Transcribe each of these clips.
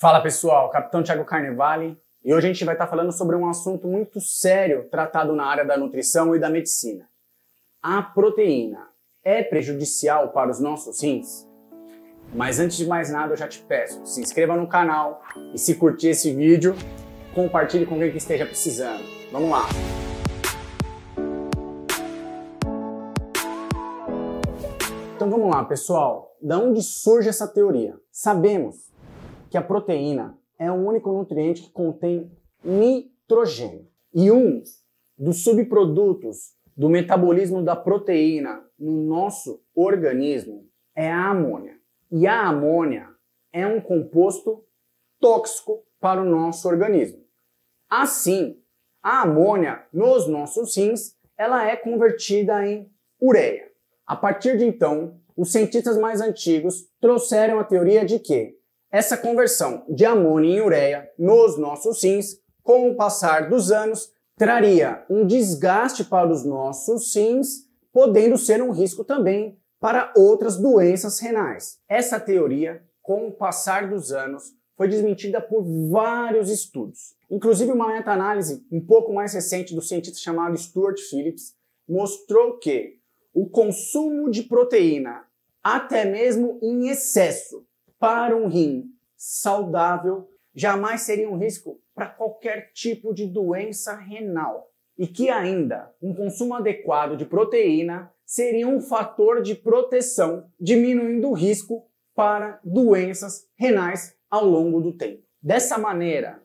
Fala pessoal, Capitão Thiago Carnevale, e hoje a gente vai estar falando sobre um assunto muito sério tratado na área da nutrição e da medicina. A proteína é prejudicial para os nossos rins? Mas antes de mais nada eu já te peço, se inscreva no canal e se curtir esse vídeo, compartilhe com quem que esteja precisando. Vamos lá! Então vamos lá pessoal, da onde surge essa teoria? Sabemos que a proteína é o único nutriente que contém nitrogênio. E um dos subprodutos do metabolismo da proteína no nosso organismo é a amônia. E a amônia é um composto tóxico para o nosso organismo. Assim, a amônia nos nossos rins, ela é convertida em ureia. A partir de então, os cientistas mais antigos trouxeram a teoria de que essa conversão de amônia em ureia nos nossos rins, com o passar dos anos, traria um desgaste para os nossos rins, podendo ser um risco também para outras doenças renais. Essa teoria, com o passar dos anos, foi desmentida por vários estudos. Inclusive uma meta-análise um pouco mais recente do cientista chamado Stuart Phillips mostrou que o consumo de proteína, até mesmo em excesso, para um rim saudável, jamais seria um risco para qualquer tipo de doença renal. E que ainda um consumo adequado de proteína seria um fator de proteção, diminuindo o risco para doenças renais ao longo do tempo. Dessa maneira,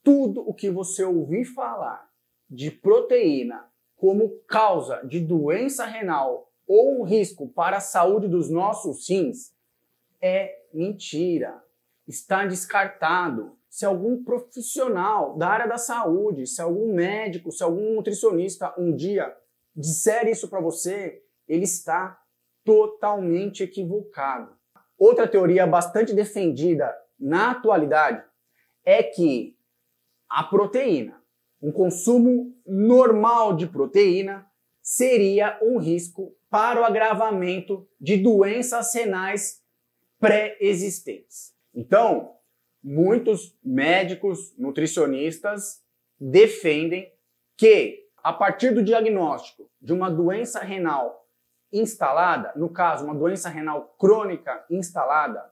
tudo o que você ouvir falar de proteína como causa de doença renal ou um risco para a saúde dos nossos rins é mentira. Está descartado. Se algum profissional da área da saúde, se algum médico, se algum nutricionista um dia disser isso para você, ele está totalmente equivocado. Outra teoria bastante defendida na atualidade é que a proteína, um consumo normal de proteína, seria um risco para o agravamento de doenças renais pré-existentes. Então, muitos médicos, nutricionistas defendem que, a partir do diagnóstico de uma doença renal instalada, no caso, uma doença renal crônica instalada,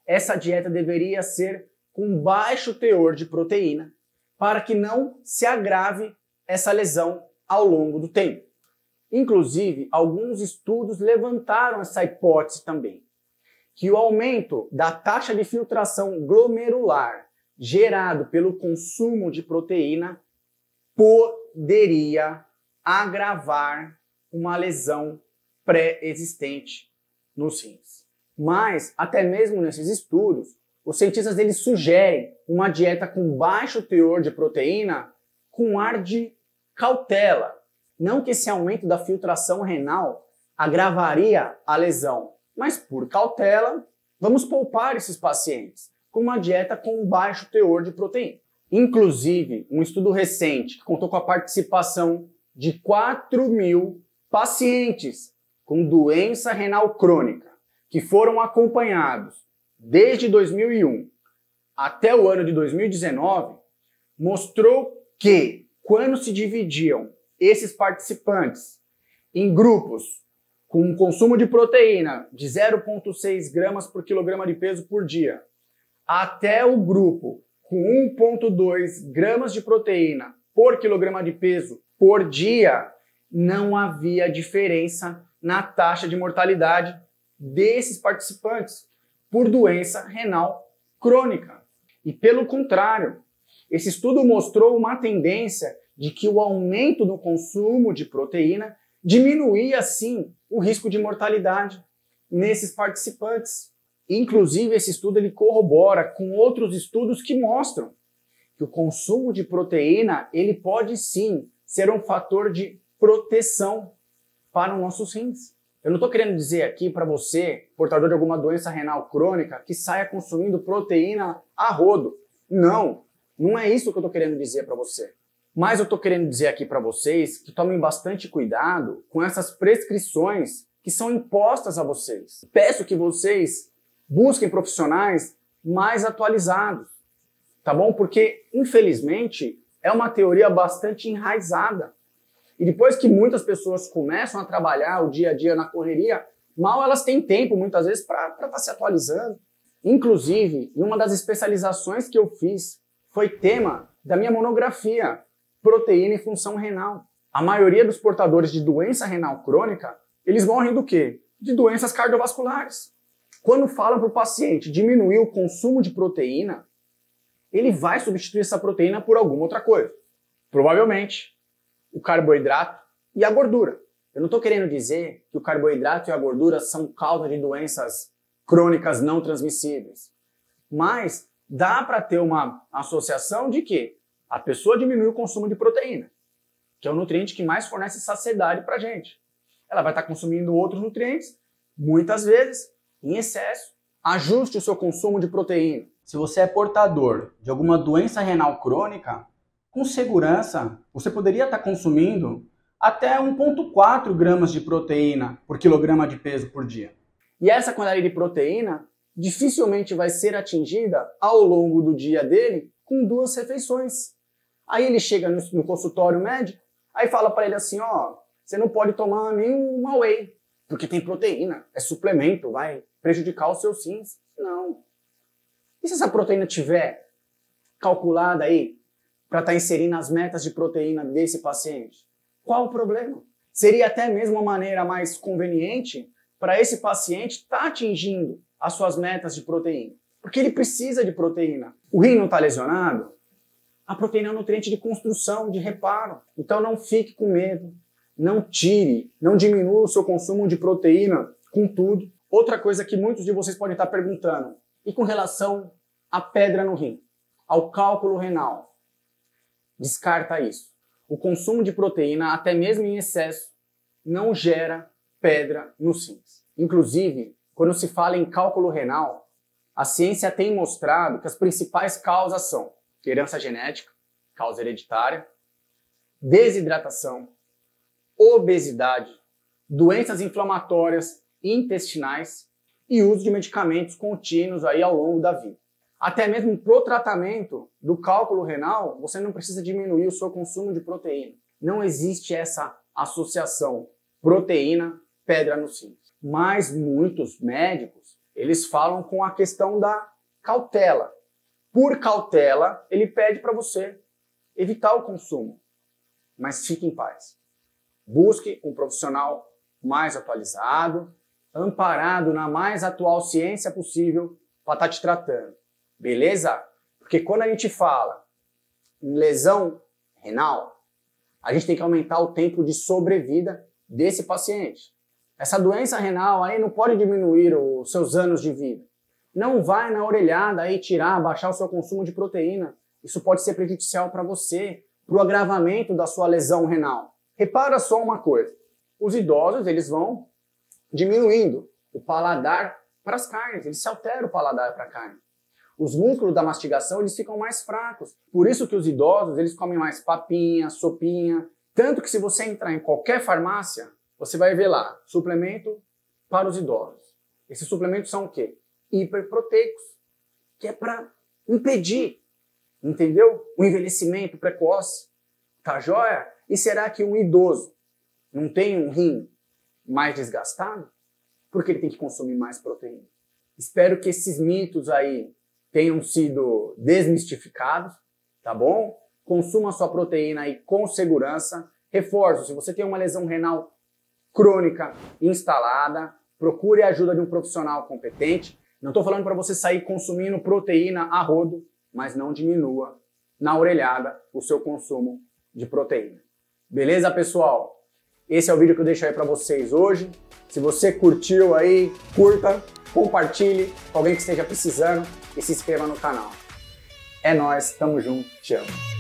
essa dieta deveria ser com baixo teor de proteína para que não se agrave essa lesão ao longo do tempo. Inclusive, alguns estudos levantaram essa hipótese também, que o aumento da taxa de filtração glomerular gerado pelo consumo de proteína poderia agravar uma lesão pré-existente nos rins. Mas, até mesmo nesses estudos, os cientistas eles sugerem uma dieta com baixo teor de proteína com ar de cautela. Não que esse aumento da filtração renal agravaria a lesão, mas por cautela, vamos poupar esses pacientes com uma dieta com baixo teor de proteína. Inclusive, um estudo recente que contou com a participação de 4.000 pacientes com doença renal crônica, que foram acompanhados desde 2001 até o ano de 2019, mostrou que, quando se dividiam esses participantes em grupos com um consumo de proteína de 0,6 gramas por quilograma de peso por dia, até o grupo com 1,2 gramas de proteína por quilograma de peso por dia, não havia diferença na taxa de mortalidade desses participantes por doença renal crônica. E pelo contrário, esse estudo mostrou uma tendência de que o aumento no consumo de proteína diminuía, sim, o risco de mortalidade nesses participantes. Inclusive, esse estudo ele corrobora com outros estudos que mostram que o consumo de proteína ele pode, sim, ser um fator de proteção para os nossos rins. Eu não estou querendo dizer aqui para você, portador de alguma doença renal crônica, que saia consumindo proteína a rodo. Não, não é isso que eu estou querendo dizer para você. Mas eu estou querendo dizer aqui para vocês que tomem bastante cuidado com essas prescrições que são impostas a vocês. Peço que vocês busquem profissionais mais atualizados. tá bom? Porque, infelizmente, é uma teoria bastante enraizada. E depois que muitas pessoas começam a trabalhar o dia a dia na correria, mal elas têm tempo, muitas vezes, para estar se atualizando. Inclusive, em uma das especializações que eu fiz, foi tema da minha monografia, proteína e função renal. A maioria dos portadores de doença renal crônica, eles morrem do quê? De doenças cardiovasculares. Quando falam para o paciente diminuir o consumo de proteína, ele vai substituir essa proteína por alguma outra coisa. Provavelmente o carboidrato e a gordura. Eu não estou querendo dizer que o carboidrato e a gordura são causa de doenças crônicas não transmissíveis. Mas dá para ter uma associação de que a pessoa diminui o consumo de proteína, que é o nutriente que mais fornece saciedade para a gente. Ela vai estar consumindo outros nutrientes, muitas vezes, em excesso. Ajuste o seu consumo de proteína. Se você é portador de alguma doença renal crônica, com segurança, você poderia estar consumindo até 1,4 gramas de proteína por quilograma de peso por dia. E essa quantidade de proteína dificilmente vai ser atingida ao longo do dia dele com 2 refeições. Aí ele chega no consultório médico, aí fala para ele assim, ó, você não pode tomar nenhuma whey, porque tem proteína, é suplemento, vai prejudicar os seus rins. Não. E se essa proteína tiver calculada aí para estar inserindo as metas de proteína desse paciente? Qual o problema? Seria até mesmo uma maneira mais conveniente para esse paciente estar atingindo as suas metas de proteína. Porque ele precisa de proteína. O rim não está lesionado? A proteína é um nutriente de construção, de reparo. Então não fique com medo. Não tire, não diminua o seu consumo de proteína com tudo. Outra coisa que muitos de vocês podem estar perguntando, e com relação à pedra no rim, ao cálculo renal, descarta isso. O consumo de proteína, até mesmo em excesso, não gera pedra nos rins. Inclusive, quando se fala em cálculo renal, a ciência tem mostrado que as principais causas são herança genética, causa hereditária, desidratação, obesidade, doenças inflamatórias intestinais e uso de medicamentos contínuos aí ao longo da vida. Até mesmo para o tratamento do cálculo renal, você não precisa diminuir o seu consumo de proteína. Não existe essa associação proteína-pedra nos rins. Mas muitos médicos, eles falam com a questão da cautela. Por cautela, ele pede para você evitar o consumo. Mas fique em paz. Busque um profissional mais atualizado, amparado na mais atual ciência possível para estar te tratando. Beleza? Porque quando a gente fala em lesão renal, a gente tem que aumentar o tempo de sobrevida desse paciente. Essa doença renal aí não pode diminuir os seus anos de vida. Não vai na orelhada aí baixar o seu consumo de proteína. Isso pode ser prejudicial para você, para o agravamento da sua lesão renal. Repara só uma coisa. Os idosos, eles vão diminuindo o paladar para as carnes. Eles se alteram o paladar para a carne. Os músculos da mastigação, eles ficam mais fracos. Por isso que os idosos, eles comem mais papinha, sopinha. Tanto que se você entrar em qualquer farmácia, você vai ver lá, suplemento para os idosos. Esses suplementos são o quê? Hiperproteicos, que é para impedir, entendeu? O envelhecimento precoce. Tá joia? E será que um idoso não tem um rim mais desgastado? Porque ele tem que consumir mais proteína. Espero que esses mitos aí tenham sido desmistificados, tá bom? Consuma sua proteína aí com segurança. Reforço, se você tem uma lesão renal crônica instalada, procure a ajuda de um profissional competente. Não estou falando para você sair consumindo proteína a rodo, mas não diminua na orelhada o seu consumo de proteína. Beleza, pessoal? Esse é o vídeo que eu deixo aí para vocês hoje. Se você curtiu aí, curta, compartilhe com alguém que esteja precisando e se inscreva no canal. É nóis, tamo junto, te amo.